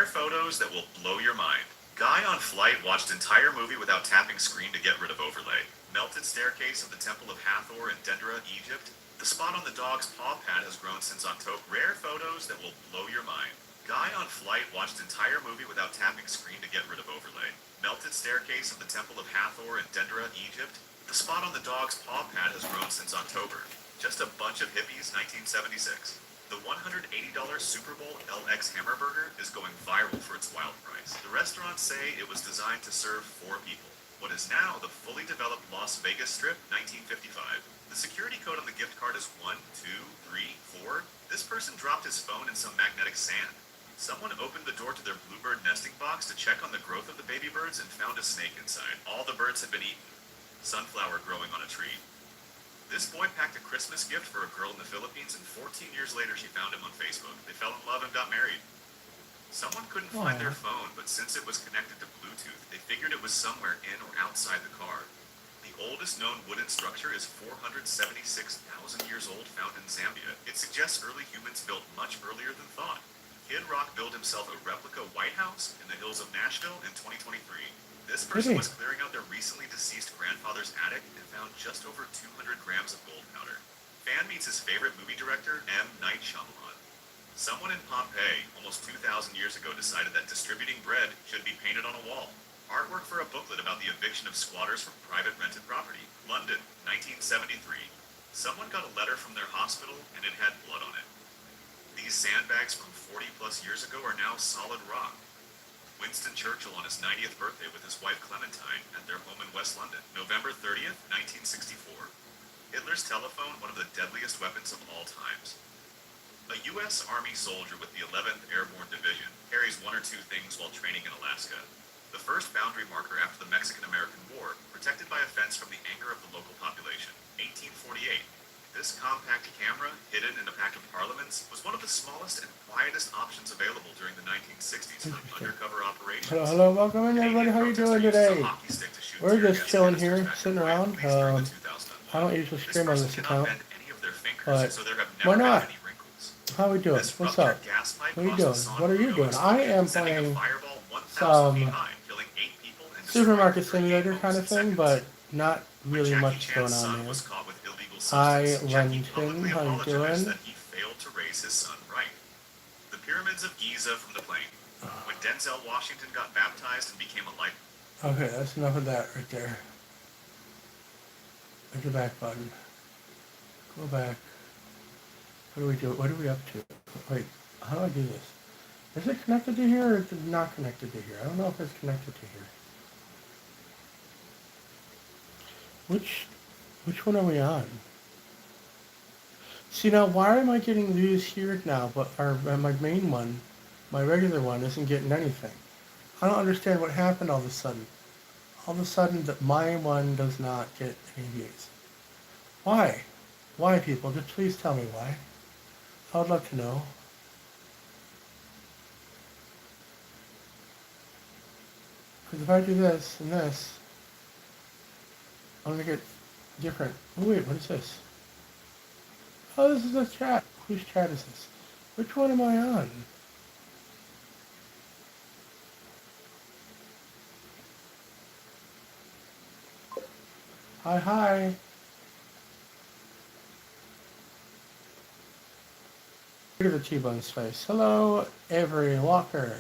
photos that will blow your mind. Guy on flight watched entire movie without tapping screen to get rid of overlay. Melted staircase of the Temple of Hathor in Dendera, Egypt. The spot on the dog's paw pad has grown since October. Rare photos that will blow your mind. Guy on flight watched entire movie without tapping screen to get rid of overlay. Melted staircase of the Temple of Hathor in Dendera, Egypt. The spot on the dog's paw pad has grown since October. Just a bunch of hippies, 1976. The $180 Super Bowl LX Hamburger is going viral for its wild price. The restaurants say it was designed to serve 4 people. What is now the fully developed Las Vegas Strip, 1955. The security code on the gift card is 1, 2, 3, 4. This person dropped his phone in some magnetic sand. Someone opened the door to their bluebird nesting box to check on the growth of the baby birds and found a snake inside. All the birds had been eaten. Sunflower growing on a tree. This boy packed a Christmas gift for a girl in the Philippines, and 14 years later she found him on Facebook. They fell in love and got married. Someone couldn't find their phone, but since it was connected to Bluetooth, they figured it was somewhere in or outside the car. The oldest known wooden structure is 476,000 years old, found in Zambia. It suggests early humans built much earlier than thought. Kid Rock built himself a replica White House in the hills of Nashville in 2023. This person was clearing out their recently deceased grandfather's attic and found just over 200 grams of gold powder. Fan meets his favorite movie director, M. Night Shyamalan. Someone in Pompeii, almost 2,000 years ago, decided that distributing bread should be painted on a wall. Artwork for a booklet about the eviction of squatters from private rented property. London, 1973. Someone got a letter from their hospital and it had blood on it. These sandbags from 40 plus years ago are now solid rock. Winston Churchill on his 90th birthday with his wife Clementine at their home in West London, November 30th, 1964. Hitler's telephone, one of the deadliest weapons of all times. A U.S. Army soldier with the 11th Airborne Division carries 1 or 2 things while training in Alaska. The first boundary marker after the Mexican-American War, protected by a fence from the anger of the local population, 1848. This compact camera, hidden in a pack of parliaments, was one of the smallest and quietest options available during the 1960s for undercover operations. Hello, welcome in everybody. How are you doing today? We're just chilling here, sitting around. I don't usually stream on this account, but why not? How are we doing? What's up? What are you doing? What are you doing? I am playing some supermarket simulator kind of thing, but not really much going on here. Hi, Lenton. How you doing? The pyramids of Giza from the plane. When Denzel Washington got baptized and became a light. Okay, that's enough of that right there. There's the back button. Go back. What do we do? What are we up to? Wait, how do I do this? Is it connected to here or is it not connected to here? I don't know if it's connected to here. Which one are we on? See, now why am I getting views here now, but my main one, my regular one, isn't getting anything? I don't understand what happened all of a sudden. All of a sudden, that my one does not get any views. Why? Why, people? Just please tell me why. I would love to know. Because if I do this and this, I'm going to get different. Oh, wait, what is this? Oh, this is a chat. Whose chat is this? Which one am I on? Hi. Look at the TBonesSlice. Hello, Avery Walker.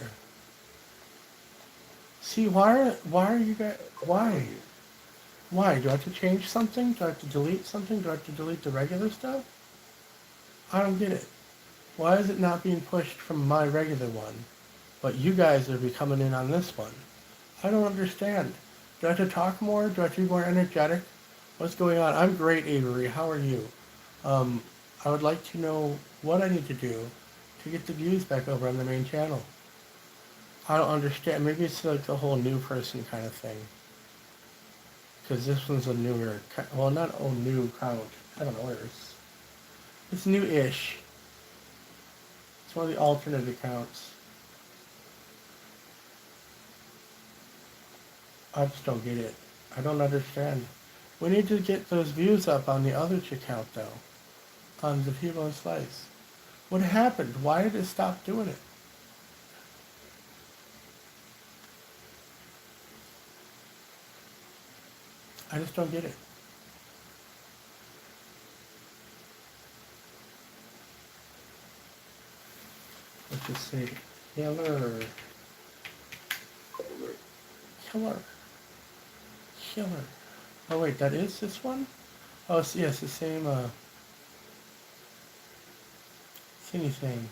See, why are you guys, why? Why? Do I have to change something? Do I have to delete something? Do I have to delete the regular stuff? I don't get it. Why is it not being pushed from my regular one, but you guys are coming in on this one? I don't understand. Do I have to talk more? Do I have to be more energetic? What's going on? I'm great, Avery. How are you? I would like to know what I need to do to get the views back over on the main channel. I don't understand. Maybe it's like the whole new person kind of thing. Because this one's a newer, well, not a new count. I don't know where it's new-ish. It's one of the alternate accounts. I just don't get it. I don't understand. We need to get those views up on the other account, though. On the TBonesSlice. What happened? Why did it stop doing it? I just don't get it. Let's just say killer. Killer. Killer. Oh wait, that is this one? Oh, yes, the same, thingy thing.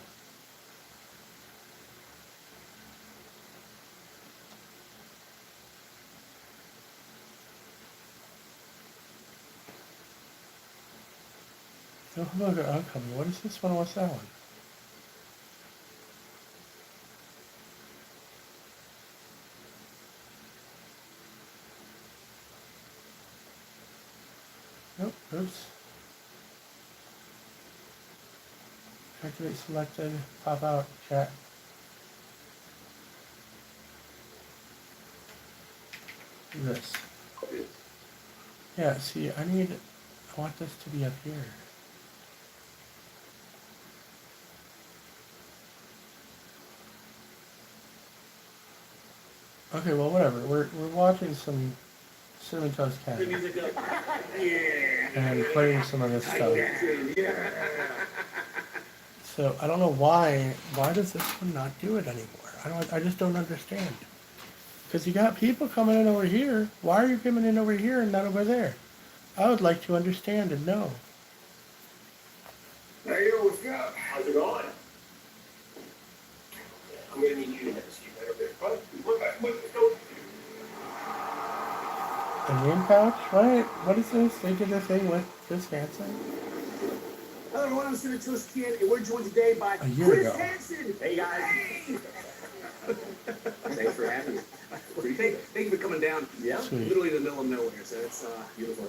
No hamburger outcome. What is this one? What's that one? Nope, oops. Activate selected, pop out, chat. This. Yeah, see, I want this to be up here. Okay, well, whatever. We're watching some Cinnamon Toast Candy. And playing some of this stuff. So I don't know why does this one not do it anymore? I just don't understand. Because you got people coming in over here. Why are you coming in over here and not over there? I would like to understand and know. Hey, what's up? How's it going? I'm gonna need you to have a seat better bit, but let's go. A name pouch? What is this? They did a thing with Chris Hansen? Hello everyone, I'm Cinnamon Toast Kid, and we're joined today by A year Chris ago. Hansen. Hey guys. Hey. Thanks for having me. Thank you for coming down. Yeah. Sweet. Literally in the middle of nowhere, so it's beautiful.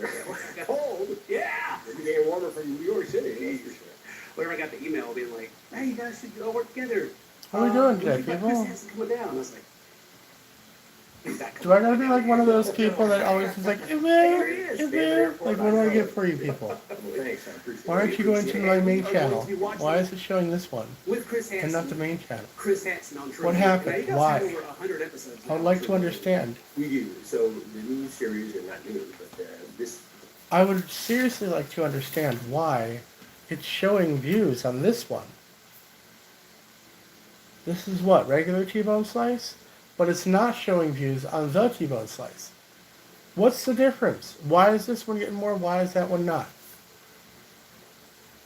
Cold. Yeah. It's getting warmer from New York City. That's for sure. Whenever I got the email being like, hey, you guys should all work together. What are we doing today, people? Chris Hansen coming down. I was like, Do I gotta be like one of those people that always is like, is there? Like, what do I get for you people? Thanks, I appreciate it. Why aren't you going to my main channel? Why is it showing this one With Chris Hansen. and not the main channel? Chris Hansen on What happened? Why? Over 100 episodes I would like to understand. We do. So the new series are not new, but this. I would seriously like to understand why it's showing views on this one. This is what, regular T-bone slice? But it's not showing views on the T-bone slice. What's the difference? Why is this one getting more? Why is that one not?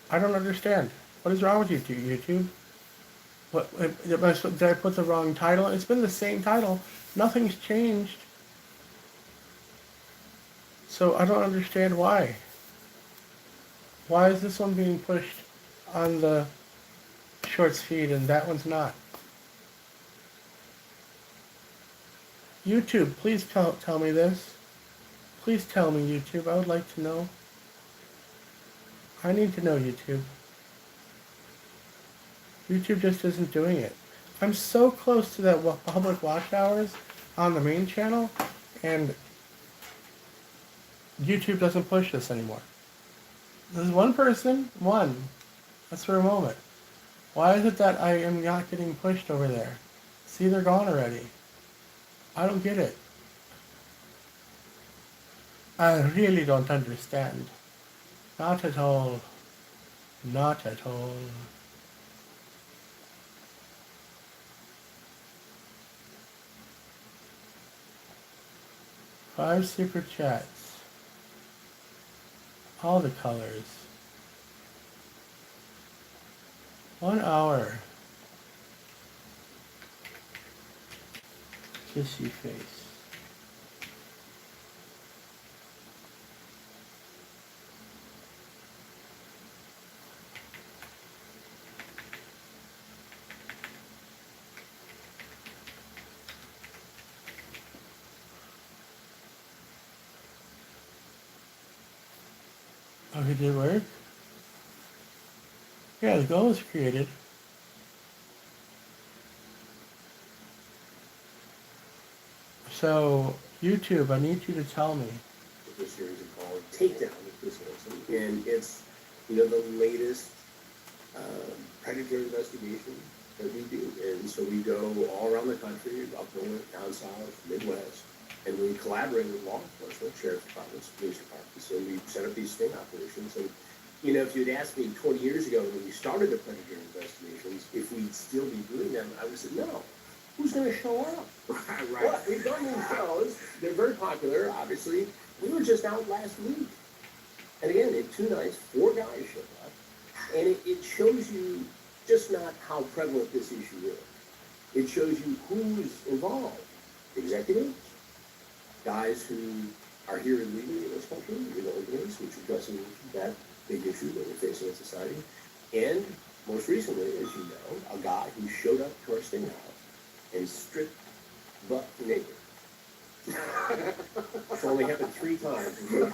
I don't understand. What is wrong with you, YouTube? What, did I put the wrong title? It's been the same title. Nothing's changed. So I don't understand why. Why is this one being pushed on the shorts feed and that one's not? YouTube, please tell me this. Please tell me, YouTube. I would like to know. I need to know, YouTube. YouTube just isn't doing it. I'm so close to that public watch hours on the main channel, and YouTube doesn't push this anymore. There's one person, that's for a moment. Why is it that I am not getting pushed over there? See, they're gone already. I don't get it. I really don't understand. Not at all. Not at all. Five super chats. All the colors. 1 hour. Kissy face. Okay, did it work? Yeah, the goal is created. So, YouTube, I need you to tell me. This series is called Takedown with Chris Hansen, and it's the latest predator investigation that we do, and so we go all around the country, up north, down south, Midwest, And we collaborated with law enforcement, sheriff's departments, police departments, and we set up these sting operations. And, you know, if you'd asked me 20 years ago when we started the predator investigations, if we'd still be doing them, I would have said, no. Who's going to show up? Right. Well, we've done these shows. They're very popular, obviously. We were just out last week. And again, in 2 nights, 4 guys showed up. And it shows you just not how prevalent this issue is. It shows you who's involved. Executives, guys who are here illegally in this country, illegals, which addressing that big issue that we're facing in society. And most recently, as you know, a guy who showed up to our sting house and stripped butt naked. It's only happened 3 times. It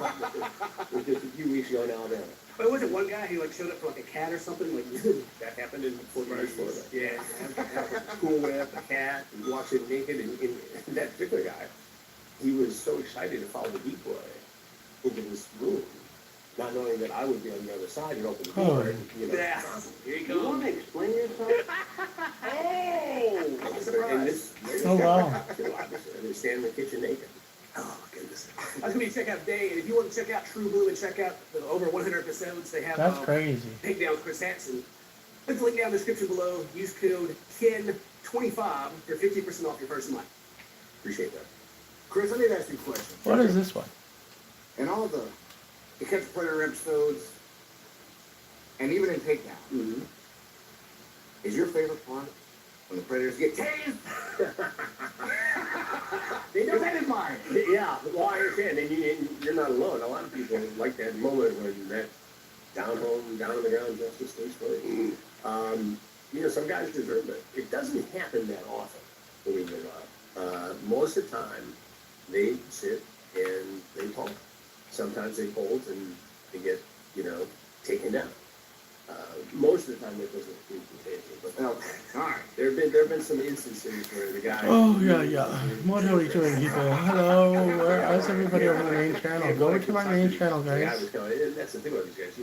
was just a few weeks ago in Alabama. But was it one guy who like showed up for like a cat or something? Like That happened in Fort Myers, Florida. yeah. Cool whip, a cat, and walks in naked. And that particular guy, he was so excited to follow the decoy into this room, not knowing that I would be on the other side and open the door. And, you know, Yeah. Here you you go. want to explain yourself? Oh, I'm surprised. And this, Oh, wow. They stand in the kitchen naked. Oh my goodness. I was going to check out Day, and if you want to check out True Blue and check out the over 100 episodes, they have That's crazy. Takedown with Chris Hansen. Click the link down in the description below. Use code KEN25 for 50% off your first month. Appreciate that. Chris, let me ask you a question. What is this one? In all the Catch a Predator episodes, and even in Takedown, Mm-hmm. is your favorite part when the Predators get tased? They Because don't that is mine. Yeah, well, I understand, and you're not alone. A lot of people like that moment when that down home, down on the ground justice takes place. You know, some guys deserve it. It doesn't happen that often, believe it or not. Most of the time, they sit and they talk. Sometimes they fold and they get, you know, taken down. Most of the time, that doesn't include contagion. But Well, all right. there have been some instances where the guy. Oh, yeah. What are we doing, people? Hello, where's everybody over the main channel? Go over to my main channel, The guy guys. was going, and that's the thing about these guys.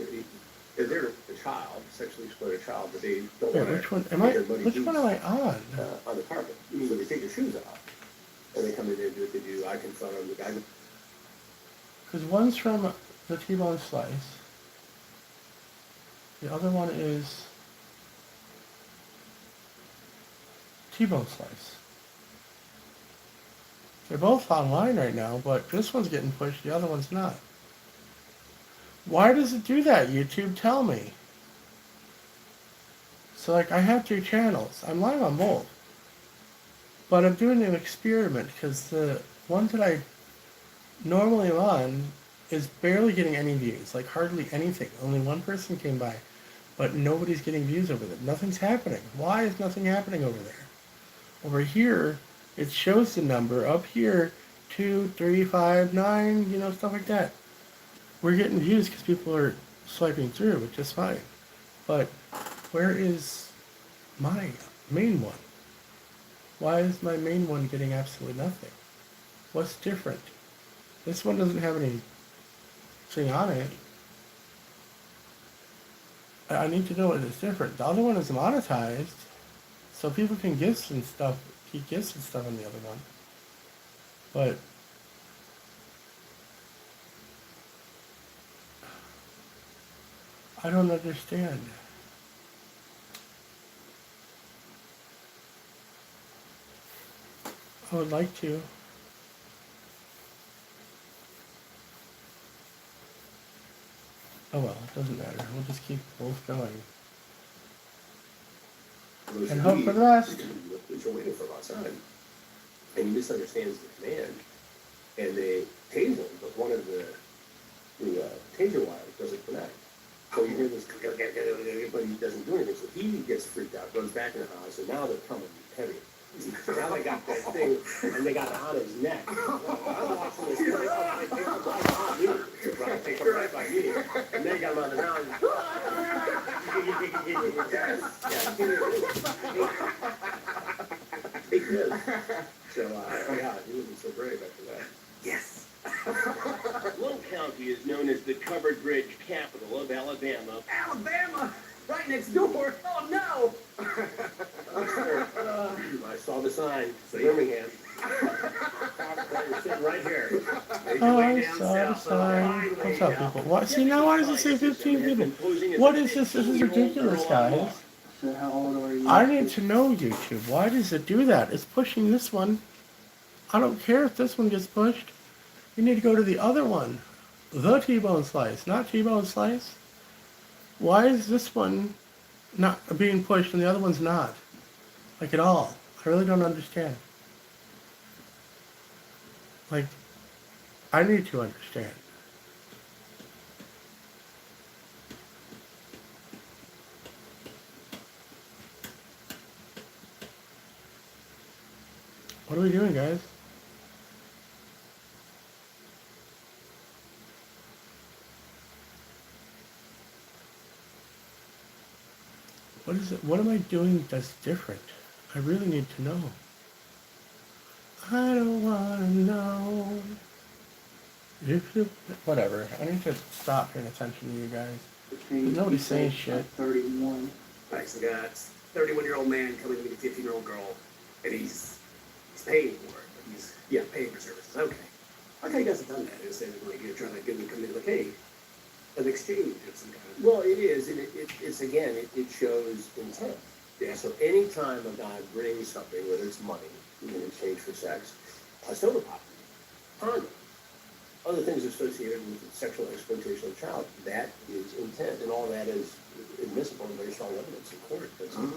They're a child, sexually exploited child, but they don't Wait, want which one to am I? get their Which one am I on? on the carpet. So they take their shoes off, and they come in there and do what they do. I confront them. The guy. Because one's from the TBonesSlice. The other one is TBonesSlice. They're both online right now, but this one's getting pushed, the other one's not. Why does it do that, YouTube? Tell me. So, like, I have 2 channels. I'm live on both. But I'm doing an experiment, because the one that I normally am on is barely getting any views. Like, hardly anything. Only 1 person came by. But nobody's getting views over there. Nothing's happening. Why is nothing happening over there? Over here, it shows the number. Up here, 2, 3, 5, 9, you know, stuff like that. We're getting views because people are swiping through, which is fine. But where is my main one? Why is my main one getting absolutely nothing? What's different? This one doesn't have anything on it. I need to know what is different. The other one is monetized, so people can gift and stuff, keep gifts and stuff on the other one. But I don't understand. I would like to. Oh well, it doesn't matter. We'll just keep both going. And hope for the best. Which are waiting for him outside. And he misunderstands the command. And they tase him, but one of the taser wires doesn't connect. So you hear this, but he doesn't do anything. So he gets freaked out, goes back in the house, and now they're coming heavy. Now they got that thing, and they got it on his neck. I'm watching this. Take him right by me. And then he got him on the ground. So, yeah, he wasn't so brave after that. Yes. Lone County is known as the covered bridge capital of Alabama. Alabama, right next door. Oh no. I saw the sign, Birmingham. sitting right here. Make your Oh, way I down saw the south. sign. Finally, What's up, yeah. people? What? See, now why does it say 15 people? What is this? This is ridiculous, guys. So how old are you? I need to know, YouTube. Why does it do that? It's pushing this one. I don't care if this one gets pushed. You need to go to the other one. The T-Bone Slice, not T-Bone Slice. Why is this one not being pushed and the other one's not? Like at all. I really don't understand. Like, I need to understand. What are we doing, guys? What is it? What am I doing that's different? I really need to know. I don't want to know. If you, whatever. I need to stop paying attention to you guys. Nobody's saying shit. 31. Right, so got 31-year-old man coming to meet a 15-year-old girl, and he's paying for it. But he's paying for services. Okay. Okay, you guys have done that. Instead of like you're trying to get them to come in, like, hey, an exchange of some kind. Well, it is, and it's again, it shows intent. Yeah. So anytime a guy brings something, whether it's money in exchange for sex, a soda pop, condom, other things associated with sexual exploitation of a child, that is intent, and all that is admissible and very strong evidence in court. That's the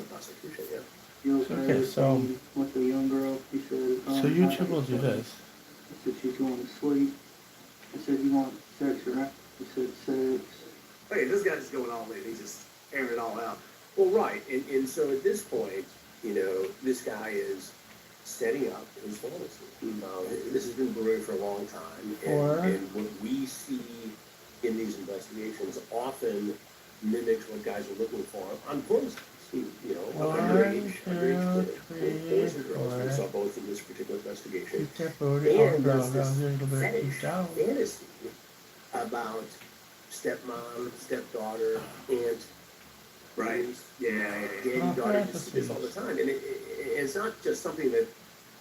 prosecution, yeah. You Okay, so- with the young girl, he said. So YouTube will do this. He said she's going to sleep. I said, you want sex, right? He said, sex. Hey, this guy's just going all in. He's just airing it all out. Well, right, and so at this point, this guy is setting up his fantasy. This has been brewing for a long time, and what we see in these investigations often mimics what guys are looking for on porn sites. Underage boys and girls. We saw both in this particular investigation. And there's this fantasy about stepmom, stepdaughter, aunt, Right. Yeah. daddy, daughter, just see this all the time. And it's not just something that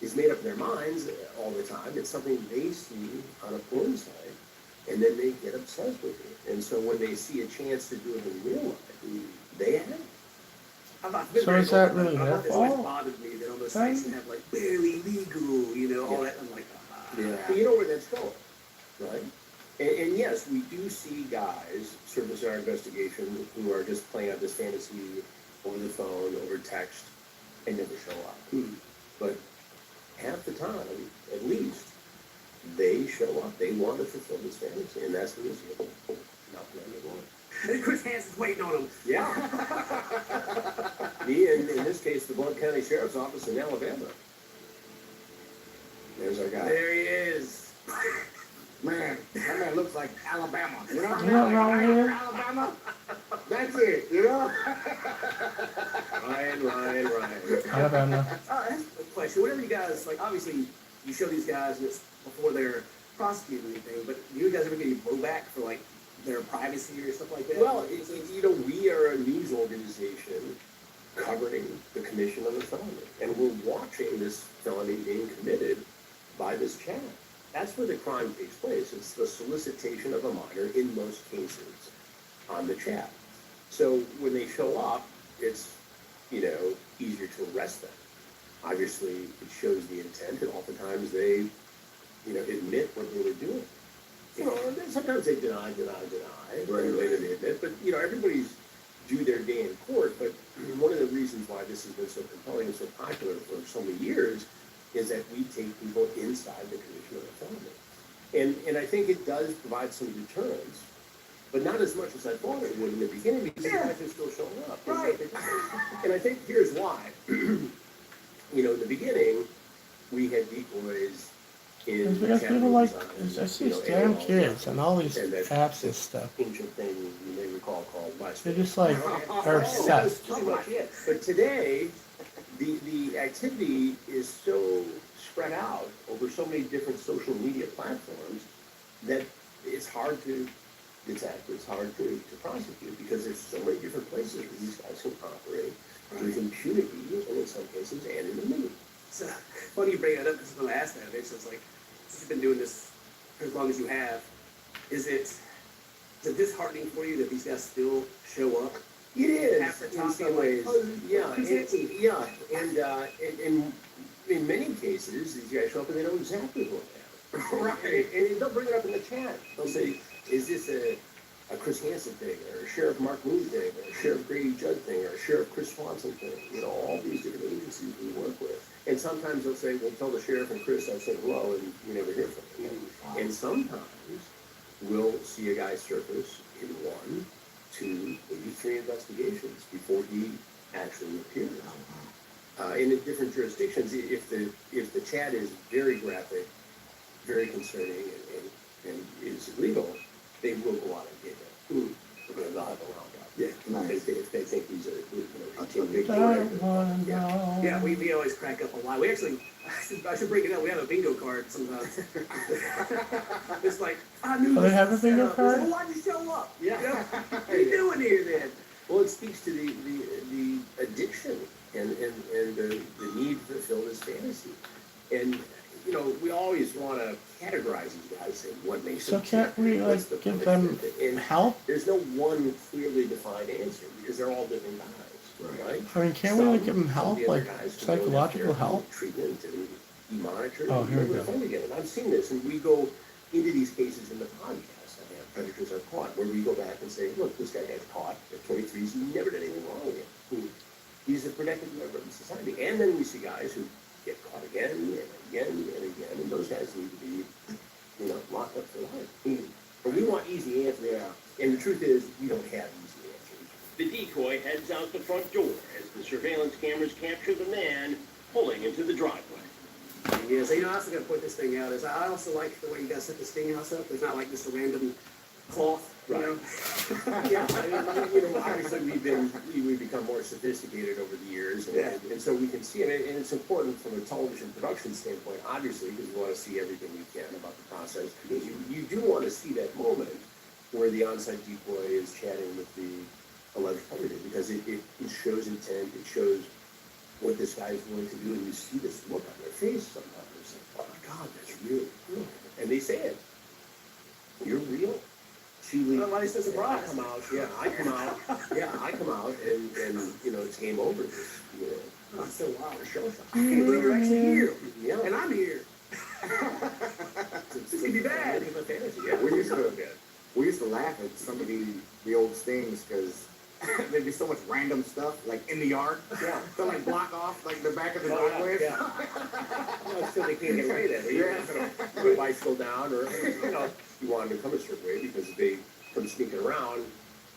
is made up in their minds all the time. It's something they see on a porn site, and then they get obsessed with it. And so when they see a chance to do it in real life, they have it. So is that really their It's always fault? bothered me that on those sites they have like barely legal, all that. I'm like, But you know where that's going, right? And yes, we do see guys surface in our investigation who are just playing out this fantasy over the phone, over text, and never show up. But half the time, at least, they show up. They want to fulfill this fantasy, and that's the reason. Not the end of the world. And Chris Hansen's waiting on him. Yeah. In this case, the Blount County Sheriff's Office in Alabama. There's our guy. There he is. Man, that man looks like Alabama. You know You know what wrong here? Alabama? That's it, you know? Ryan. Alabama. That's a question. Whenever you guys, like, obviously, you show these guys and it's before they're prosecuting anything, but do you guys ever get any blowback for, like, their privacy or stuff like that? Well, we are a news organization covering the commission of a felony, and we're watching this felony being committed by this chap. That's where the crime takes place. It's the solicitation of a minor in most cases on the chat. So when they show up, it's, easier to arrest them. Obviously, it shows the intent, and oftentimes they, admit what they were doing. Sometimes they deny, and later they admit, but, everybody's due their day in court. But one of the reasons why this has been so compelling and so popular for so many years is that we take people inside the commission of a felony. And I think it does provide some deterrence, but not as much as I thought it would in the beginning, because the guys are still showing up. Right. And I think here's why. In the beginning, we had decoys in Because chat people rooms like, on, it's these AOL, damn kids and all these and that apps and stuff. ancient thing you may recall called MySpace. They're just like, are obsessed. Too much. But today, the activity is so spread out over so many different social media platforms that it's hard to detect, it's hard to prosecute, because there's so many different places where these guys can operate with impunity, and in some cases, and in the middle. It's funny you bring that up because I'm going to ask that. It's just like, since you've been doing this for as long as you have, is it disheartening for you that these guys still show up? It is, Half the in time some being like, ways. "Oh, Yeah, who's and, Nancy?" yeah, and in many cases, these guys show up and they know exactly what happened. Right. And they'll bring it up in the chat. They'll say, is this a Chris Hansen thing, or a Sheriff Mark Moon thing, or a Sheriff Grady Judd thing, or a Sheriff Chris Swanson thing? You know, all these different agencies we work with. And sometimes they'll say, well, tell the Sheriff and Chris I said hello, and you never hear from them. And sometimes we'll see a guy surface in 1, 2, maybe 3 investigations before he actually appears. And in different jurisdictions, if the chat is very graphic, very concerning, and is illegal, they will go out and get him. They'll have a roundup. Yeah. If they think he's a big Don't wanna know. Yeah, we always crack up a lot. We actually, I should bring it up. We have a bingo card sometimes. It's like, I knew Oh, they have a bingo It's like, card? well, why'd you show up? Yeah. You know? What are you doing here then? Well, it speaks to the addiction and the need to fulfill this fantasy. And, you know, we always want to categorize these guys in what makes So them can't tick, we what's like the give punishment. them And help? there's no one clearly defined answer because they're all different guys, right? I mean, can't we like Some- give them some help, of the other like guys who psychological go to help? treatment and be monitored. Oh, and here we never go. offend again. And I've seen this, and we go into these cases in the podcast. I have Predators Are Caught, where we go back and say, look, this guy got caught at 23, he's never done anything wrong again. He's a protected member of the society. And then we see guys who get caught again and again and again, and those guys need to be, you know, locked up for life. But we want easy answers. Yeah. And the truth is, we don't have easy answers. The decoy heads out the front door as the surveillance cameras capture the man pulling into the driveway. Yeah, so, you know, I also got to point this thing out. Is I also like the way you guys set the sting house up. There's not like just a random cloth, you know? Yeah, you know, obviously we've become more sophisticated over the years, and so we can see it, and it's important from a television production standpoint, obviously, because we want to see everything we can about the process, because you do want to see that moment where the on-site decoy is chatting with the alleged predator, because it shows intent, it shows what this guy is willing to do, and you see this look on their face sometimes. It's like, oh my God, that's real. And they say it. You're real. Well, why is this a surprise? I come out, I come out, and you know, it's game over. You know, Oh, it's so wild. a show. I can't believe you're actually here. Yeah. And I'm here. This could be bad. It's a fantasy. Yeah, We used to laugh at some of the old stings because there'd be so much random stuff like in the yard. Yeah. To like block off like the back of the Oh, driveway. yeah. No, still they can't get away with that. You're not gonna put a bicycle down, or you know, you want them to come a certain way because if they come sneaking around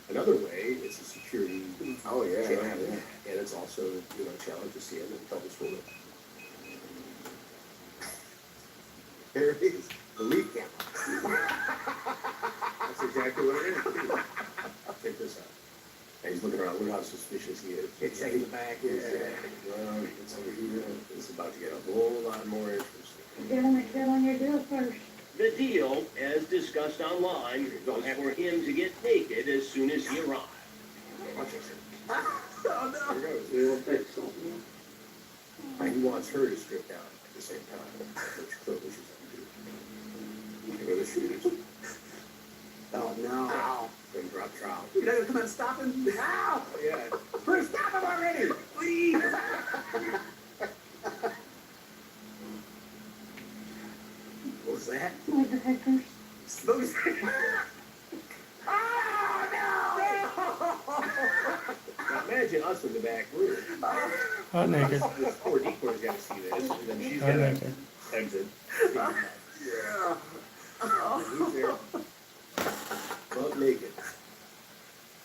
another way, it's a security Oh yeah, challenge, yeah. and it's also, you know, a challenge to see them and tell the story. There it is. The leaf camera. That's exactly what it is. Check this out. And he's looking around. Look how suspicious he is. It's checking the back. Yeah. Well, it's over here. It's about to get a whole lot more interesting. Get on the kill on your deal first. The deal, as discussed online, was for him to get naked as soon as he arrived. Watch this. Oh, no. There it goes. We'll take something. And he wants her to strip down at the same time, which clearly she's going to do. Here go the shooters. Oh, no. Ow. Then drop trowel. You're not going to come out and stop him? Ow! Yeah. Chris, stop him already! Please! What was that? With the heckers. Smokes. Now imagine us in the back room. Hot naked. This poor decoy's got to see this, and then she's got Hot to naked. exit. Yeah. And he's there, butt naked.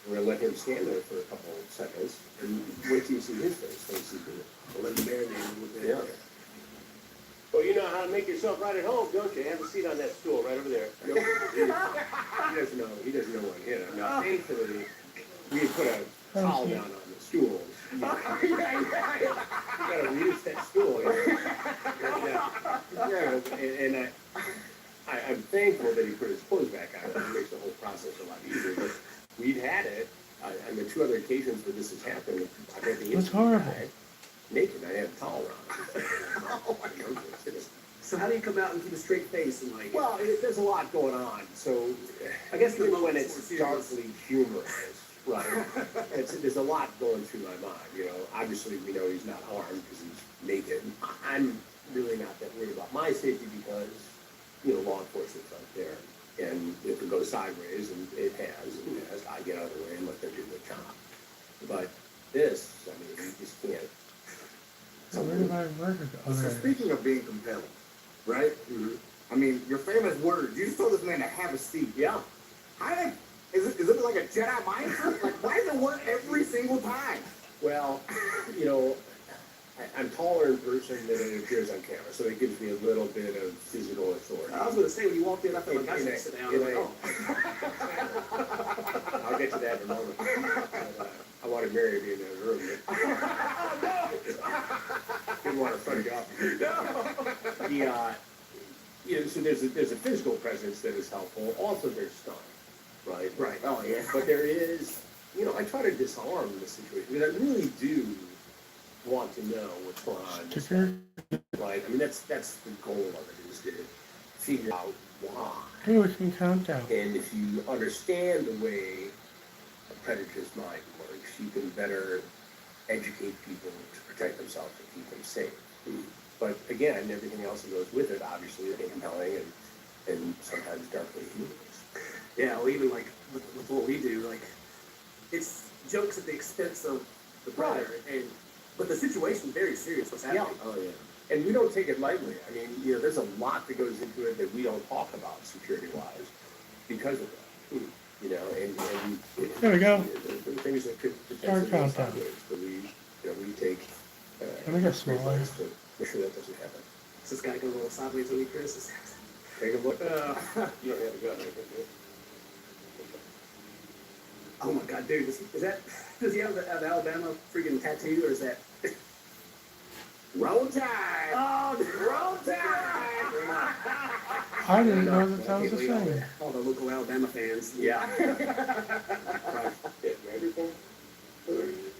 We're gonna let him stand there for a couple of seconds and wait till you see his face. So you see the, We'll let him marinate a little bit. yeah. Well, you know how to make yourself right at home, don't you? Have a seat on that stool right over there. Nope. He doesn't know. He doesn't know what hit him. Now, thankfully, we had put a towel down on the stool. You gotta reach that stool. And I'm thankful that he put his clothes back on. It makes the whole process a lot easier. But we've had it on the 2 other occasions where this has happened. I've had the That's incident horrible. guy naked. I had a towel around. Oh my goodness. So how do you come out and keep a straight face and like? Well, there's a lot going on, so I guess the even when moment's it's more serious. darkly humorous, right? There's a lot going through my mind, you know. Obviously, we know he's not armed because he's naked. I'm really not that worried about my safety because, you know, law enforcement's out there. And if it goes sideways, and it has, I get out of the way and let them do their job. But this, I mean, you just can't. So where did my burger go? So Okay. speaking of being compelling, right? Mhm. I mean, your famous words. You just told this man to have a seat. Yeah. How did, is it like a Jedi mind trick? Like, why does it work every single time? Well, you know, I'm taller in person than it appears on camera, so it gives me a little bit of physical authority. I was gonna say when you walked in, I felt like I should sit down. I'm like, oh. I'll get to that in a moment. I wanted Mary to be in that room. Didn't want to front you off. You know, so there's a physical presence that is helpful. Also, there's stun, right? Right. Oh, yeah. But there is, you know, I try to disarm the situation because I really do want to know what's going on. Sticker? Right? I mean, that's the goal of it, is to figure out why. Hey, we can count down. And if you understand the way a predator's mind works, you can better educate people to protect themselves and keep them safe. But again, everything else that goes with it, obviously, is compelling and sometimes darkly humorous. Yeah, well, even like with what we do, like it's jokes at the expense of the brother, but the situation's very serious. What's happening? Oh, yeah. And we don't take it lightly. I mean, you know, there's a lot that goes into it that we don't talk about security-wise because of that. You know, and There we go. there are things that could Start potentially go countdown. sideways, but we take. Let me get smaller. steps to make sure that doesn't happen. Is this guy going a little sideways on you, Chris? Take a look. You don't have a gun, I think. Oh my God, dude, does he have the Alabama freaking tattoo, or is that? Roll Tide! Oh, Roll Tide! I didn't know that was a thing. All the local Alabama fans. Yeah. Everything.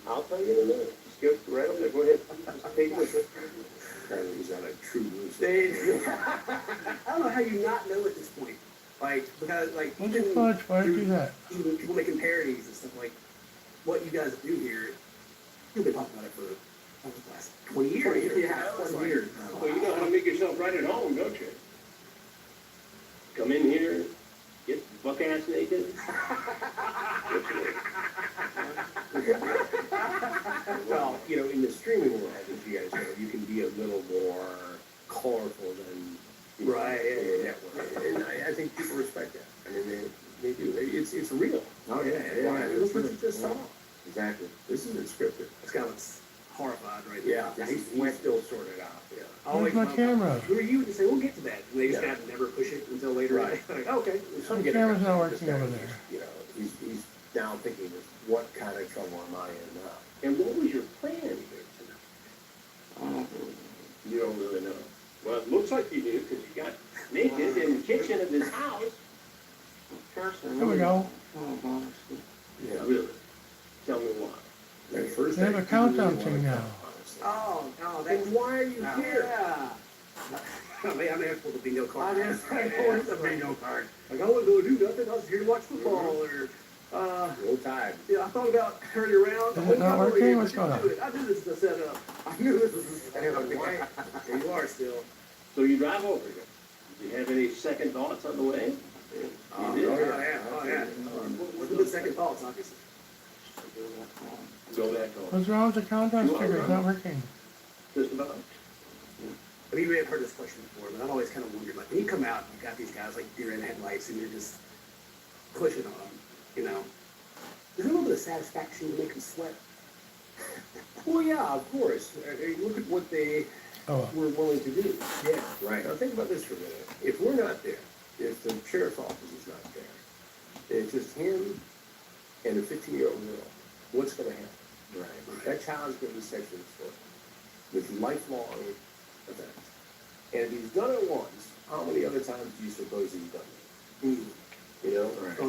I'll tell you in a minute. Just go right up there. Go ahead. Just take it. Apparently he's on a true loose. I don't know how you not know at this point. Like, because, like, What's the fudge? Why did you do that? even people making parodies and stuff like what you guys do here, you've been talking about it for the last 20 years. 20 years. Yeah, 20 years. Well, you know how to make yourself right at home, don't you? Come in here, get buck-ass naked. Well, you know, in the streaming world, as you guys know, you can be a little more colorful than you know, Right, yeah, in the network. And I think people respect that. I mean, they do. It's real. Oh, yeah. Look what you just saw. Exactly. This isn't scripted. This guy looks horrified right Yeah, now. he's still sorted out. Yeah. Where's my camera? Who are you to say, we'll get to that? And they just Yeah. gotta never push it until later. Right. Like, okay. The camera's not working over there. You know, he's now thinking, what kind of trouble am I in now? And what was your plan here tonight? You don't really know. Well, it looks like you do, because you got naked in the kitchen of this house. There we go. Yeah. Really? Tell me why. At first, They have I a didn't countdown really thing want to now. come, honestly. Oh, Then why are you here? Yeah. I mean, I'm there for the bingo card. I'm there for the bingo card. Like, I wasn't gonna do nothing, I was here to watch football, or, Roll Tide. yeah, I thought about turning around. Is it not working? What's going on? I knew this was the setup. I knew this was There you are still. So you drive over here. Do you have any second thoughts on the way? Oh, You did? yeah. What's the good second thoughts, obviously? Go back home. What's wrong with the countdown sticker? It's not working. Just about. I mean, you may have heard this question before, but I've always kind of wondered, like, when you come out, you've got these guys like deer in the headlights, and you're just pushing on them, you know? There's a little bit of satisfaction to make them sweat. Well, yeah, of course. Look at what they Oh, were willing to do. Yeah. Right. Now think about this for a minute. If we're not there, if the sheriff's office is not there, and it's just him and a 15-year-old girl, what's going to happen? Right. That child's going to be sexually assaulted with lifelong effects. And if he's done it once, how many other times do you suppose he's done it? You know? Right.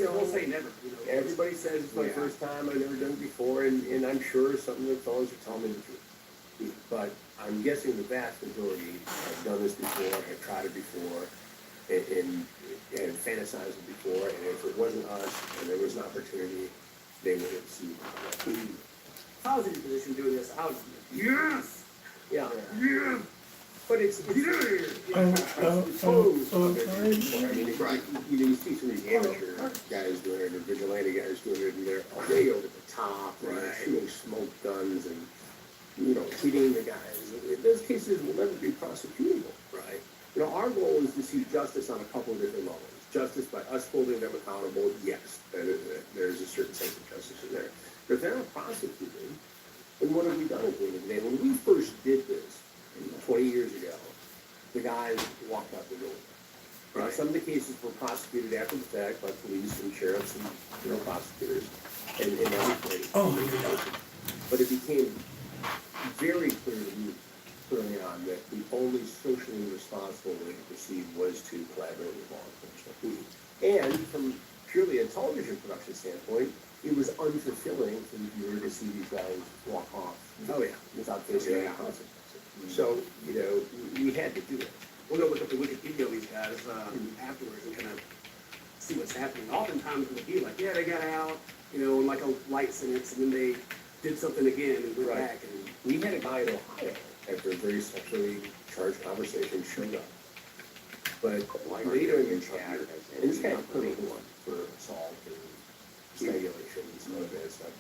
I won't say never, you know. Everybody says it's my first time, I've never done it before, and I'm sure some of the fellows are telling me the truth. But I'm guessing the vast majority have done this before, have tried it before, and fantasized it before, and if it wasn't us and there was an opportunity, they would have seen it. If I was in your position doing this, I would, yes, Yeah, yeah, but it's get out of here. I mean, you see some of these amateur guys doing it, or vigilante guys doing it, and they're way over the top, and they're shooting smoke guns and, hitting the guys. Those cases will never be prosecutable. Right. Our goal is to see justice on a couple of different levels. Justice by us holding them accountable, yes, there's a certain sense of justice in there. But if they're not prosecuted, then what have we done at the end of the day? When we first did this 20 years ago, the guys walked out the door. Right. Some of the cases were prosecuted after the fact by police and sheriffs and prosecutors and everything. But it became very clear to me early on that the only socially responsible way to proceed was to collaborate with law enforcement. And from purely a television production standpoint, it was unfulfilling for the viewer to see these guys walk off. Oh, yeah. Without facing any consequences. So, we had to do it. We'll go look up the Wikipedia of these guys afterwards and kind of see what's happening. Oftentimes it'll be like, yeah, they got out, like a light sentence, and then they did something again and went back. And we had a guy in Ohio after a very sexually charged conversation showed up. But later in the chat, and this guy put a one for assault and strangulation and some of that stuff.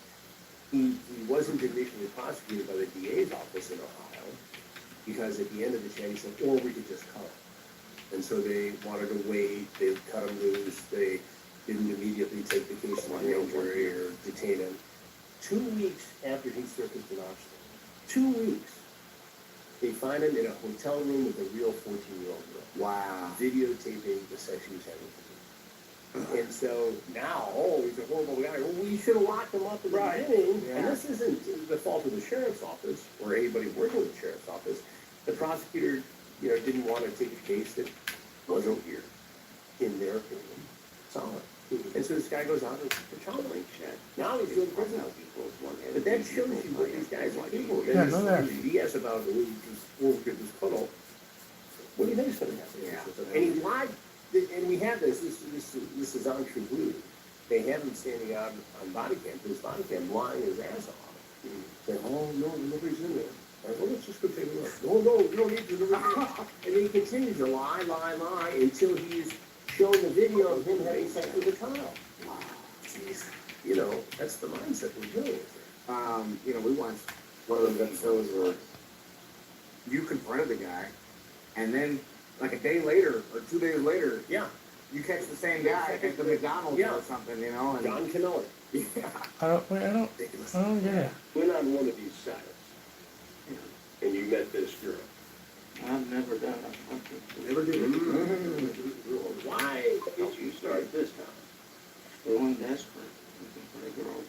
He wasn't initially prosecuted by the DA's office in Ohio because at the end of the chat he said, or we could just cut him. And so they wanted to wait, they cut him loose, they didn't immediately take the case to the grand jury or detain him. 2 weeks after he served his denouncement, 2 weeks, they find him in a hotel room with a real 14-year-old girl. Wow. Videotaping the sex he was having with him. And so now, he's a horrible guy. Well, we should have locked him up at the beginning. Yeah. And this isn't the fault of the sheriff's office or anybody working with the sheriff's office. The prosecutor, didn't want to take a case that wasn't here, in their opinion, solid. And so this guy goes out and for child rape. Now he's doing prison. But that shows you what these guys are capable of. Yeah, no, that. BS about the way we'll get this puddle. What do you think is going to happen? Yeah. And he lied. And we have this is on true blue. They have him standing out on body cam, his body cam, lying his ass off. Saying, oh, no, nobody's in there. Well, let's just go take a look. No, you don't need to. And then he continues to lie until he's shown the video of him having sex with a child. Wow. Jeez. That's the mindset we're dealing with. We watched one of those episodes where you confronted the guy, and then like a day later or 2 days later, Yeah. you catch the same guy at the McDonald's Yeah. or something, and John Canella. yeah. I don't get it. Went on one of these sites, and you met this girl. I've never done it. never did. Why did you start this time? Feeling desperate, looking for a girl.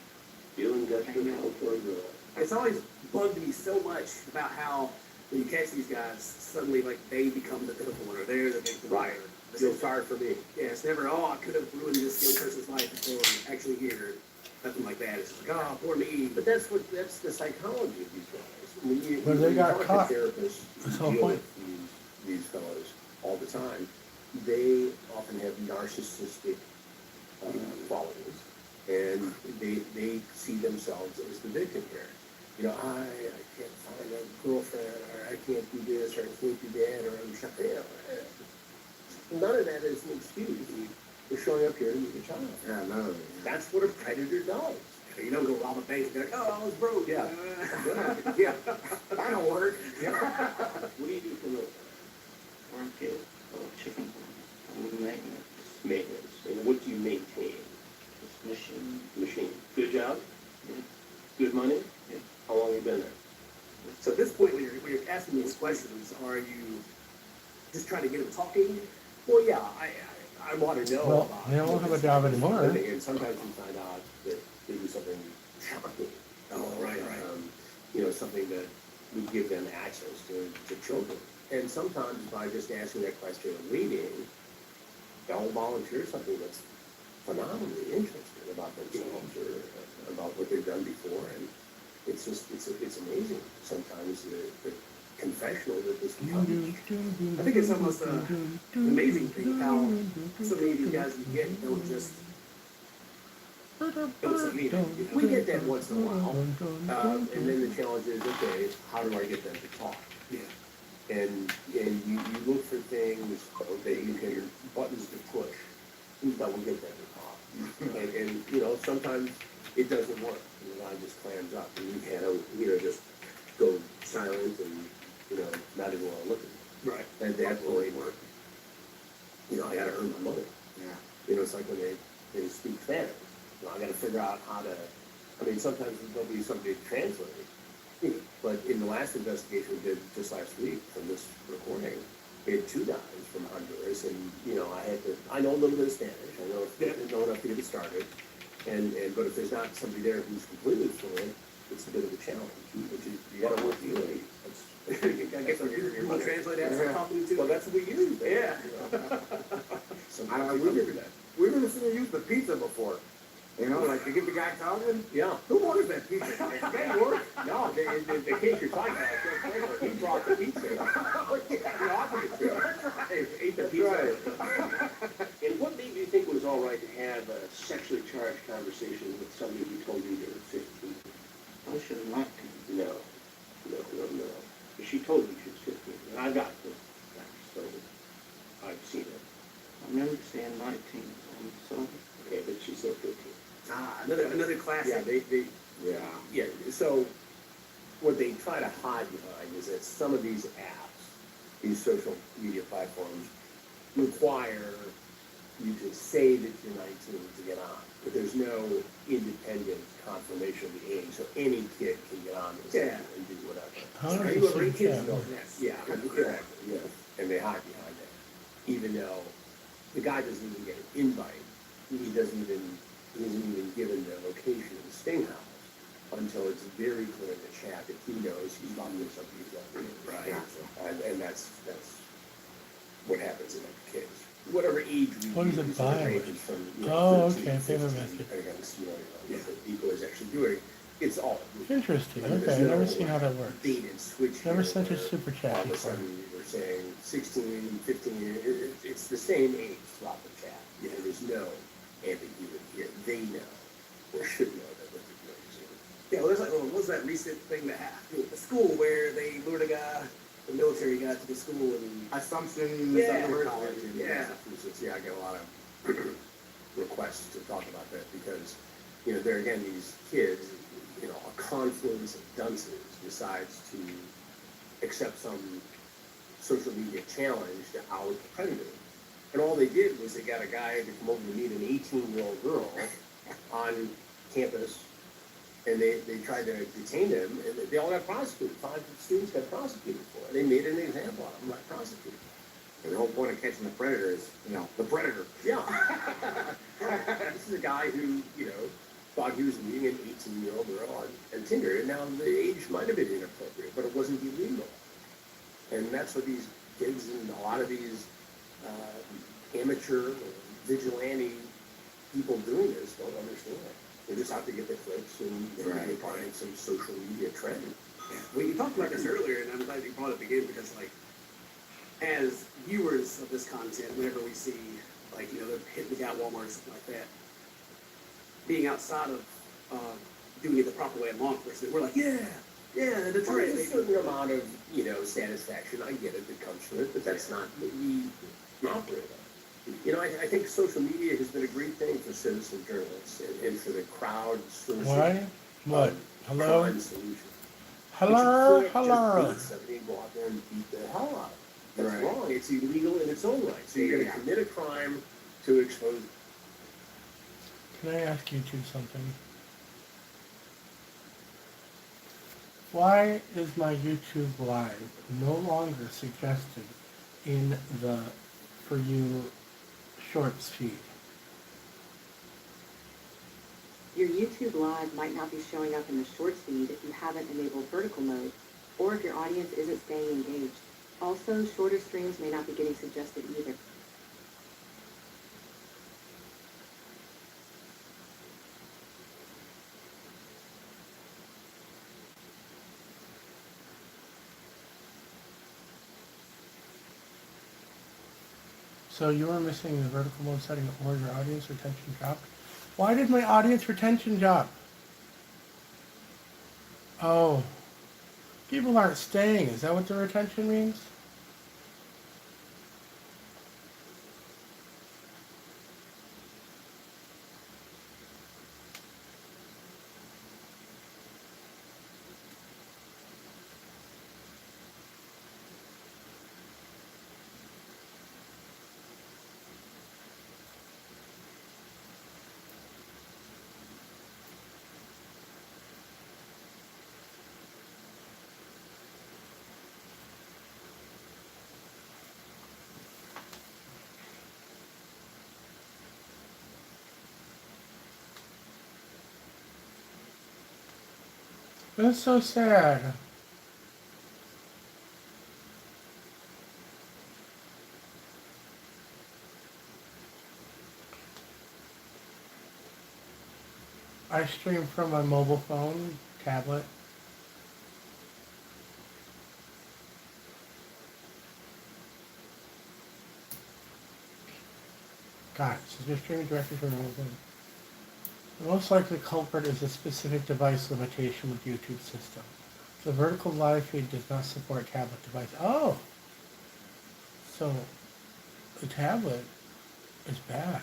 Feeling desperate for a girl. It's always bugged me so much about how when you catch these guys, suddenly like they become the pitiful one, or they're the victim. Right. Feel sorry for me. Yeah, it's never, I could have ruined this young person's life if they were actually here. Nothing like that. It's just like, oh, poor me. But that's the psychology of these guys. When you, But they got talk to caught. therapists That's who the whole deal point. with these fellows all the time, they often have narcissistic qualities, and they see themselves as the victim here. I can't find a girlfriend, or I can't do this, or I can't do that, or I'm shut down. None of that is an excuse for showing up here to meet your child. Yeah, none of it. That's what a predator does. You don't go rob a bank and be like, oh, I was broke. Yeah. Yeah, that'll work. What do you do for those? Market, chicken farm, wood maintenance, Maintenance. And what do you maintain? this machine. Machine. Good job? Yeah. Good money? Yeah. How long you been there? So at this point, when you're asking these questions, are you just trying to get them talking? Well, yeah, I want to know Well, about. they don't have a job anymore. And sometimes we find out that they do something shocking. Oh, right. Something that would give them access to children. And sometimes by just asking that question and reading, they'll volunteer something that's phenomenally interesting about themselves or about what they've done before. And it's just, it's amazing sometimes the confessional that this becomes. I think it's almost an amazing thing how so many of these guys you get don't just mean it. You know? We get that once in a while, and then the challenge is, okay, how do I get them to talk? Yeah. And you look for things that you can, buttons to push, that will get them to talk. And you know, sometimes it doesn't work, and the line just clams up, and you can't, you know, just go silent and, you know, not even want to look at it. Right. And that will ain't work. You know, I gotta earn my money. Yeah. You know, it's like when they speak Spanish. You know, I gotta figure out how to, I mean, sometimes there'll be somebody to translate it. But in the last investigation we did just last week from this recording, we had 2 guys from Honduras, and, you know, I know a little bit of Spanish. I know enough to get it started. But if there's not somebody there who's completely fluent, it's a bit of a challenge. You gotta work the way. You gotta get from your translate as they're talking to. Well, that's what we use. Yeah. We've never seen you use the pizza before. You know, like to get the guy talking. Yeah. Who ordered that pizza? They ordered. No, in case you're talking about it, he brought the pizza. He offered it to him. Ate the pizza. And what made you think it was all right to have a sexually charged conversation with somebody who told you they were 15? I should have liked him. No. She told me she was 15, and I got the facts, so I've seen it. I remember saying 19 so Okay, but she said 15. Another classic. Yeah. So what they try to hide behind is that some of these apps, these social media platforms, require you to say that you're 19 to get on, but there's no independent confirmation of the age, so any kid can get on this Yeah. and do whatever. How does Are it you over seem 18? fair? No, yes. Yeah, exactly. Yeah. And they hide behind that, even though the guy doesn't even get an invite. He isn't even given the location of the sting house until it's very clear in the chat that he knows he's talking to somebody who's under. Right. And that's what happens in that case. Whatever age we What does it use, buy it with? ranges from, Oh, 13 okay, to paper 16, basket. depending on what the equal is actually doing. It's all. Interesting. I mean, Okay, there's I've never no seen how that works. bait and switch. Never here sent a where super chat all of a before. sudden we're saying 16, 15, it's the same age throughout the chat. You know, there's no ambiguity here. They know, or should know that what they're doing is illegal. Yeah, well, there's like, what was that recent thing that happened at the school where they lured a guy, the military guy, to the school and Assumption. Yeah. College in Yeah. Massachusetts. Yeah, I get a lot of requests to talk about that because, you know, there again, these kids, you know, a confluence of dunces decides to accept some social media challenge to out the predator. And all they did was they got a guy to come over to meet an 18-year-old girl on campus, and they tried to detain him, and they all got prosecuted. 5 students got prosecuted for it. They made an example out of them, got prosecuted. And the whole point of catching the predator is, you know, the predator. Yeah. This is a guy who, you know, thought he was meeting an 18-year-old girl on Tinder, and now the age might have been inappropriate, but it wasn't illegal. And that's what these kids and a lot of these amateur or vigilante people doing this don't understand. They just have to get the clicks and they're find some social media trend. Well, you talked about this earlier, and I'm glad you brought it up again because, like, as viewers of this content, whenever we see, like, you know, they're hitting the guy at Walmart or something like that, being outside of doing it the proper way in law enforcement, we're like, yeah, that's There's right. a certain amount of, you know, satisfaction. I get it that comes from it, but that's not what we operate on. You know, I think social media has been a great thing for citizen journalists and for the crowd sourcing Why? What? Hello? crime solution. Hello? But you can't Hello? just beat somebody and go out there and beat the hell out of them. That's Right. wrong. It's illegal in its own right. So you're going to commit a crime to expose. Can I ask you two something? Why is my YouTube Live no longer suggested in the For You Shorts feed? Your YouTube Live might not be showing up in the Shorts feed if you haven't enabled vertical mode, or if your audience isn't staying engaged. Also, shorter streams may not be getting suggested either. So you were missing the vertical mode setting or your audience retention dropped. Why did my audience retention drop? Oh, people aren't staying. Is that what the retention means? That's so sad. I stream from my mobile phone, tablet. God, so you're streaming directly from your mobile phone. The most likely culprit is a specific device limitation with YouTube system. The vertical live feed does not support tablet device. Oh, so the tablet is bad.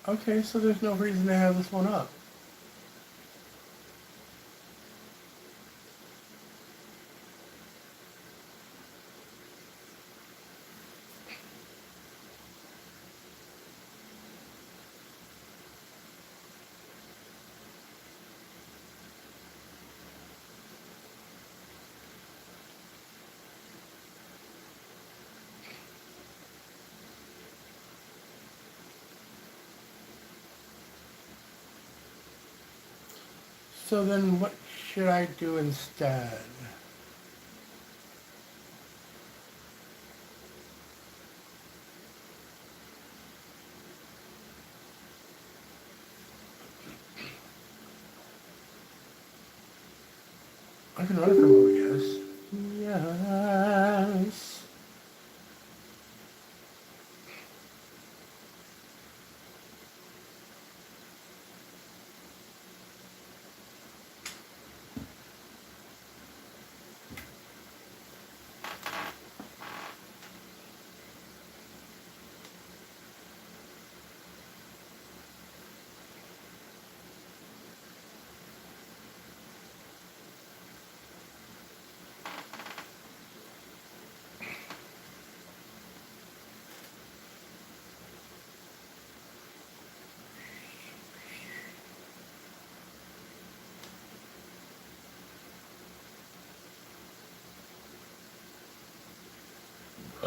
Okay, so there's no reason to have this one up. So then what should I do instead? I can run from OBS. Yes.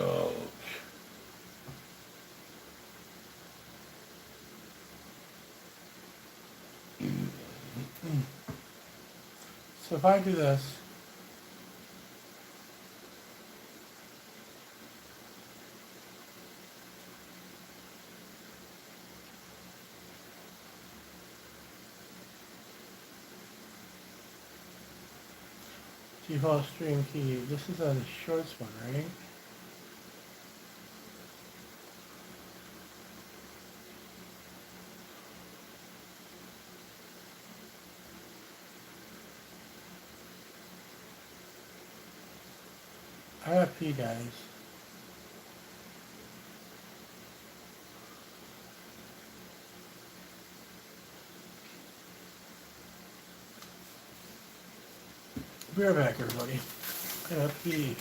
Oh. So if I do this, default stream key. This is a shorts one, right? I have P, guys. Be right back, everybody. I have P.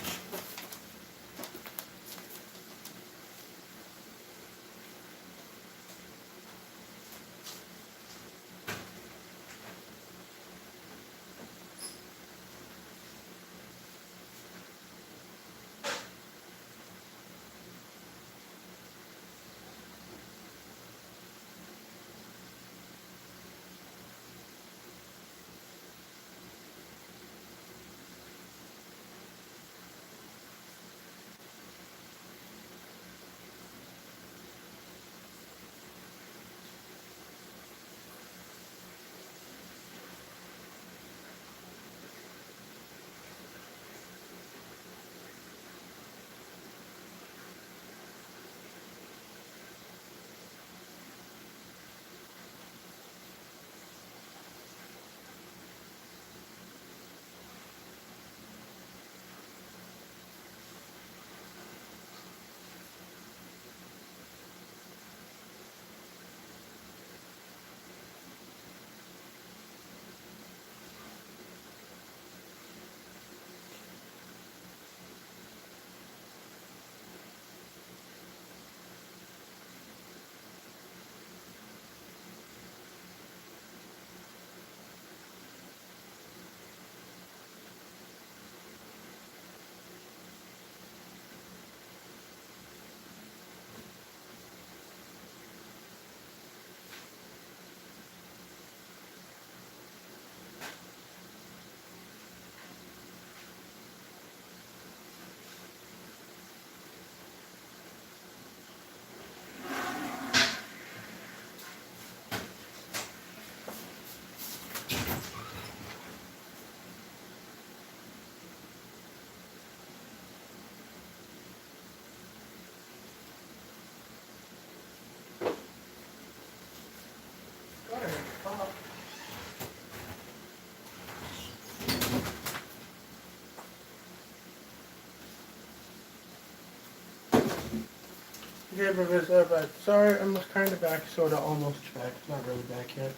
Yeah, but sorry, I'm kind of back, sort of almost back. Not really back yet.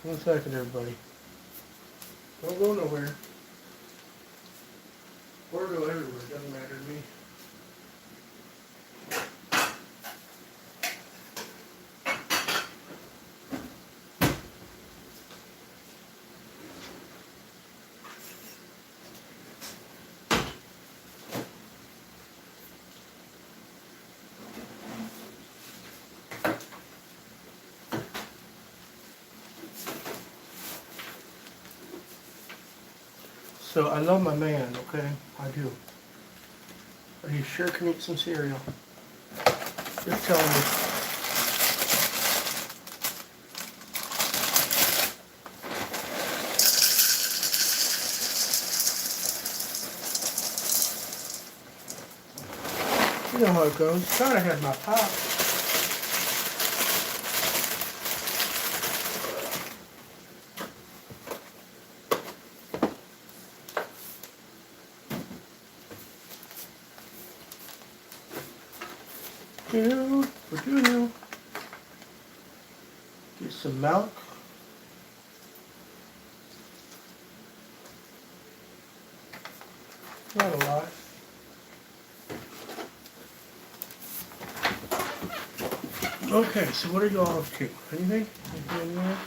1 second, everybody. Don't go nowhere. Or go everywhere, doesn't matter to me. So I love my man, okay? I do. But he sure can eat some cereal. Just telling you. You know how it goes. Thought I had my pop. Do. Get some milk. Not a lot. Okay, so what are you all up to? Anything? Anything anywhere?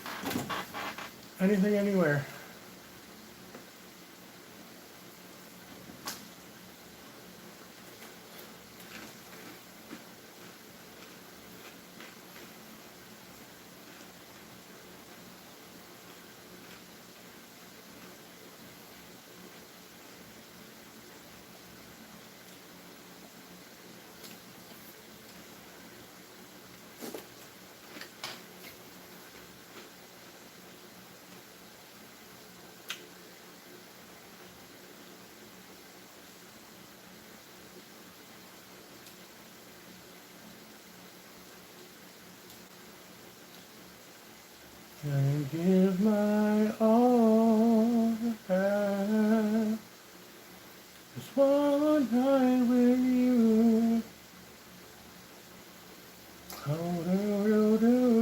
Anything anywhere? I give my all I have. Just one night with you. Oh, do.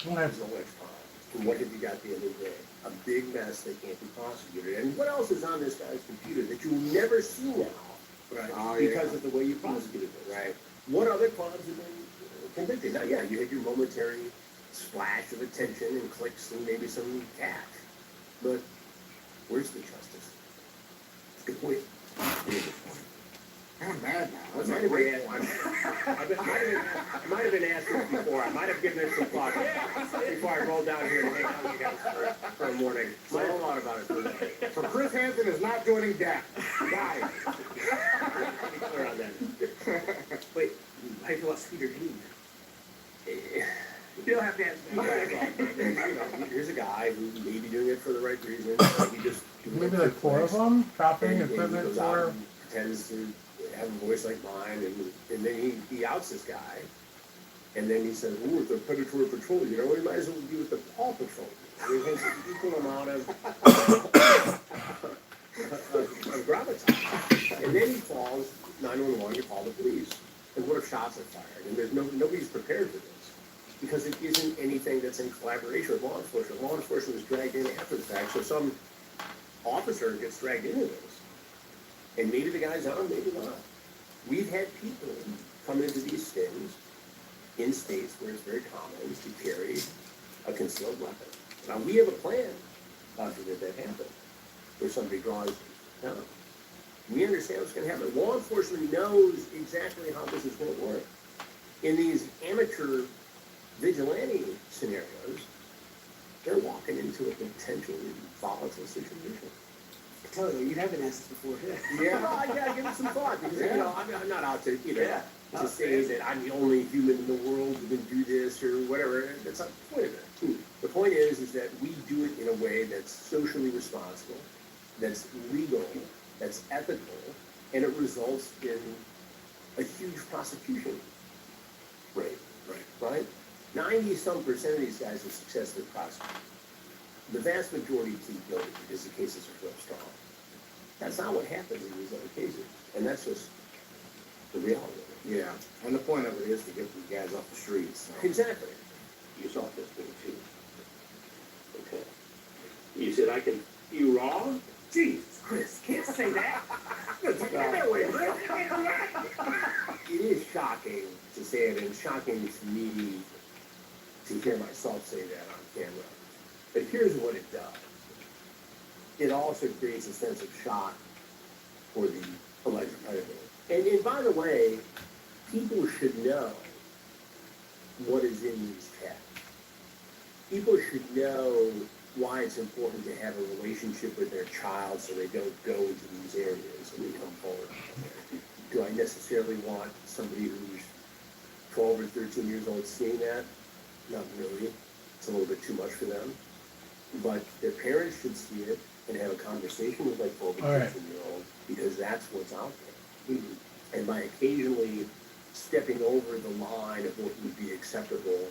There's no much time. And what have you got at the end of the day? A big mess that can't be prosecuted. And what else is on this guy's computer that you will never see now? Right. Because of the way you prosecuted this. Right. What other crimes have been convicted? Now, yeah, you had your momentary splash of attention and clicks and maybe some cash. But where's the justice? Good point. I'm mad now. I might have been asked this before. I might have given it some thought before I rolled down here to hang out with you guys for a morning. So I thought about it today. So Chris Hansen is not joining DAP. Guys. Be clear on that. Wait, how do you feel about Peter Dean? You don't have to answer that. Here's a guy who may be doing it for the right reasons. He just Maybe like 4 of them. Chopping and he equipment goes out for. and pretends to have a voice like mine, and then he outs this guy, And then he said, ooh, it's a predatory patrol. You know, we might as well be with the Paw Patrol. It has an equal amount of gravitas. And then he calls 911 to call the police. And what if shots are fired? And there's nobody's prepared for this. Because it isn't anything that's in collaboration with law enforcement. Law enforcement is dragged in after the fact, so some officer gets dragged into this. And maybe the guy's on, maybe not. We've had people come into these things in states where it's very common to carry a concealed weapon. Now, we have a plan, God forbid that happen, where somebody draws a gun. We understand what's going to happen. Law enforcement knows exactly how this is going to work. In these amateur vigilante scenarios, they're walking into a potentially volatile situation. I tell you, you haven't asked this before. Yeah, well, I gotta give it some thought because you know I'm not out to to say that I'm the only human in the world who can do this or whatever. That's not the point of it. The point is that we do it in a way that's socially responsible, that's legal, that's ethical, and it results in a huge prosecution rate. Right? 90-some% of these guys are successfully prosecuted. The vast majority plead guilty because the cases are so strong. That's not what happens in these other cases, and that's just the reality of it. Yeah, and the point of it is to get these guys off the streets. So. Exactly. You saw this thing too. Okay. You said I can be wrong? Jesus, Chris, can't say that. Take that away, bro. It is shocking to say it, and shocking to me to hear myself say that on camera. But here's what it does. It also creates a sense of shock for the alleged predator. And by the way, people should know what is in these texts. People should know why it's important to have a relationship with their child so they don't go into these areas and become vulnerable. Do I necessarily want somebody who's 12 or 13 years old seeing that? Not really. It's a little bit too much for them. But their parents should see it and have a conversation with that 12 or 13-year-old because that's what's out there. And by occasionally stepping over the line of what would be acceptable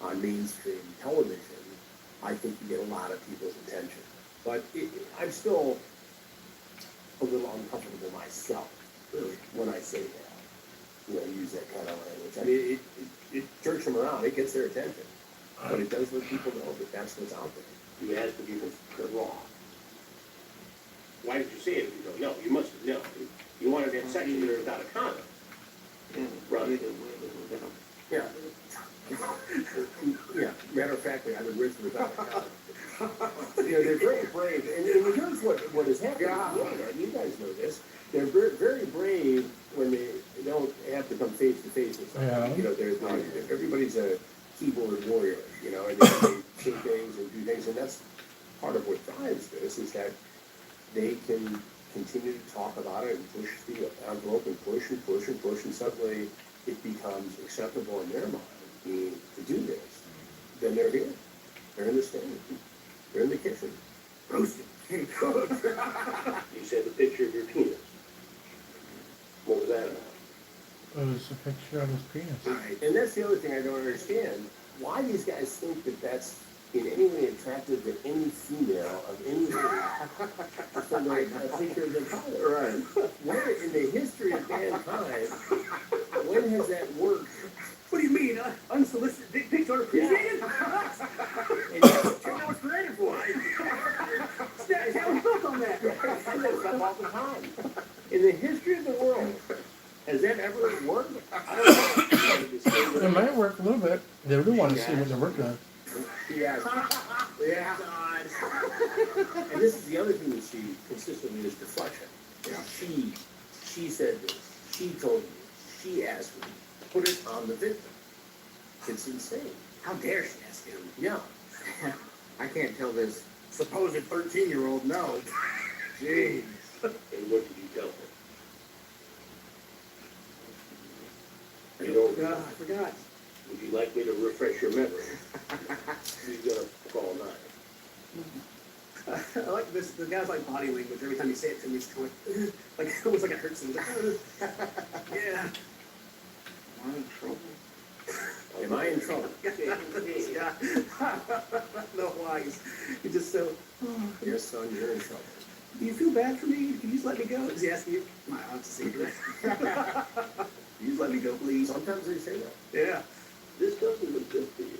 on mainstream television, I think you get a lot of people's attention. But I'm still a little uncomfortable myself, really, when I say that. You know, use that kind of language. I mean, it jerks them around. It gets their attention. But it does let people know that that's what's out there. You asked if you could wrong. Why did you say it if you don't know? You must have known. You wanted to have sex with her without a condom. Right. Yeah. Yeah, matter of fact, I've been rich without a condom. You know, they're very brave. And here's what has happened. Yeah, you guys know this. They're very, very brave when they don't have to come face to face with somebody. Yeah. You know, everybody's a keyboard warrior, you know, and they say things and do things. And that's part of what drives this is that they can continue to talk about it and push the envelope and push and push and push, and suddenly it becomes acceptable in their mind to do this. Then they're here. They're in the stand. They're in the kitchen. Roasted. You said the picture of your penis. What was that about? It was a picture of his penis. Right. And that's the other thing I don't understand. Why these guys think that that's in any way attractive to any female of any age to send a picture of their father. Right. Where in the history of mankind, when has that worked? What do you mean? Unsolicited dick pics are appreciated? And that's what was created for. How we built on that? I know stuff all the time. In the history of the world, has that ever worked? I don't know. It might work a little bit. They really want to see what they're working on. Yeah. Yeah. And this is the other thing that she consistently is deflection. Yeah. She said this. She told me. She asked me. Put it on the victim. It's insane. How dare she ask him? Yeah. I can't tell this supposed 13-year-old no. Jeez. And what did you tell her? You know, I forgot. would you like me to refresh your memory? You're gonna call 9. I like this. The guy's like body language. Every time you say it to me, it's kind of like almost like it hurts him. Like, yeah. I'm in trouble. Am I in trouble? Yeah. No, why? He's just so. Yes, son, you're in trouble. Do you feel bad for me? Can you just let me go? Is he asking you? My aunt's a secret. Can you just let me go, please? Sometimes they say that. Yeah. This doesn't look good for you.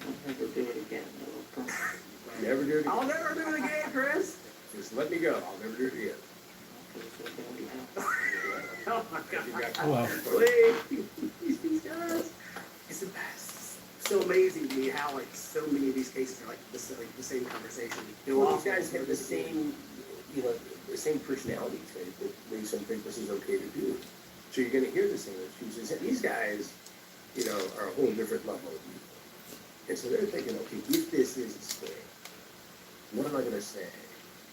I'll never do it again, no, I promise. Never do it again. I'll never do it again, Chris. Just let me go. I'll never do it again. Oh my God. Oh, well. Please, these guys. It's so amazing to me how like so many of these cases are like the same conversation. Well, these guys have the same, the same personality trait that makes them think this is okay to do. So you're going to hear the same excuses. And these guys, are a whole different level of people. And so they're thinking, okay, if this is a scam, what am I going to say?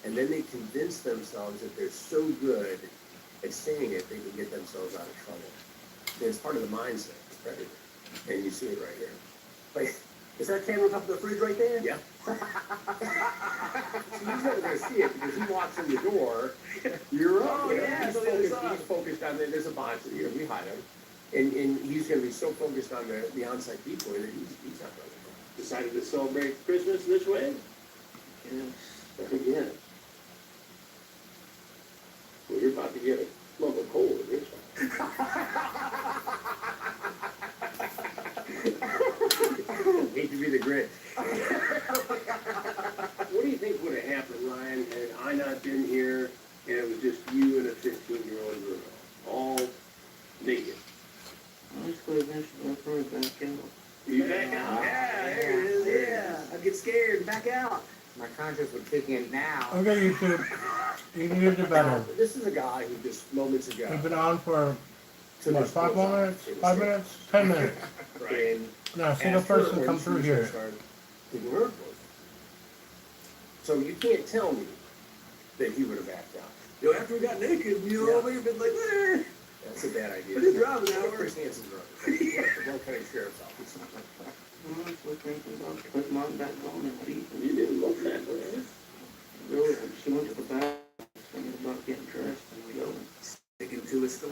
And then they convince themselves that they're so good at saying it, they can get themselves out of trouble. And it's part of the mindset of the predator. And you see it right here. Wait, is that camera on top of the fridge right there? Yeah. So he's never going to see it because he walks in the door. You're up. Oh, yeah, He's so the other focused, side. he's focused on there's a box here. We hide him. And he's going to be so focused on the on-site decoy that he's not going to. Decided to celebrate Christmas this way? Yes. Again. Well, you're about to get a lump of coal in this one. Hate to be the Grinch. What do you think would have happened, Ryan, had I not been here and it was just you and a 15-year-old girl, all naked? Honestly, eventually I'll probably back out. You back out? Yeah, there it is. Yeah. I get scared and back out. My conscience would kick in now. Okay, YouTube. You can use it better. This is a guy who just moments ago. We've been on for, took what, his 5 clothes more off. minutes? 5 minutes? 10 minutes. And Now, a single asked her person when come she through was here. gonna start taking her clothes off. So you can't tell me that he would have backed out. After we got naked, we've been like, eh. That's a bad idea. But it's driving now. Chris Hansen's running. Yeah. The Will County Sheriff's Office. Honestly, thinking about putting mine back on and leaving. You didn't look that way. Really, I just went to the bathroom, thinking about getting dressed and going. Sticking to his story.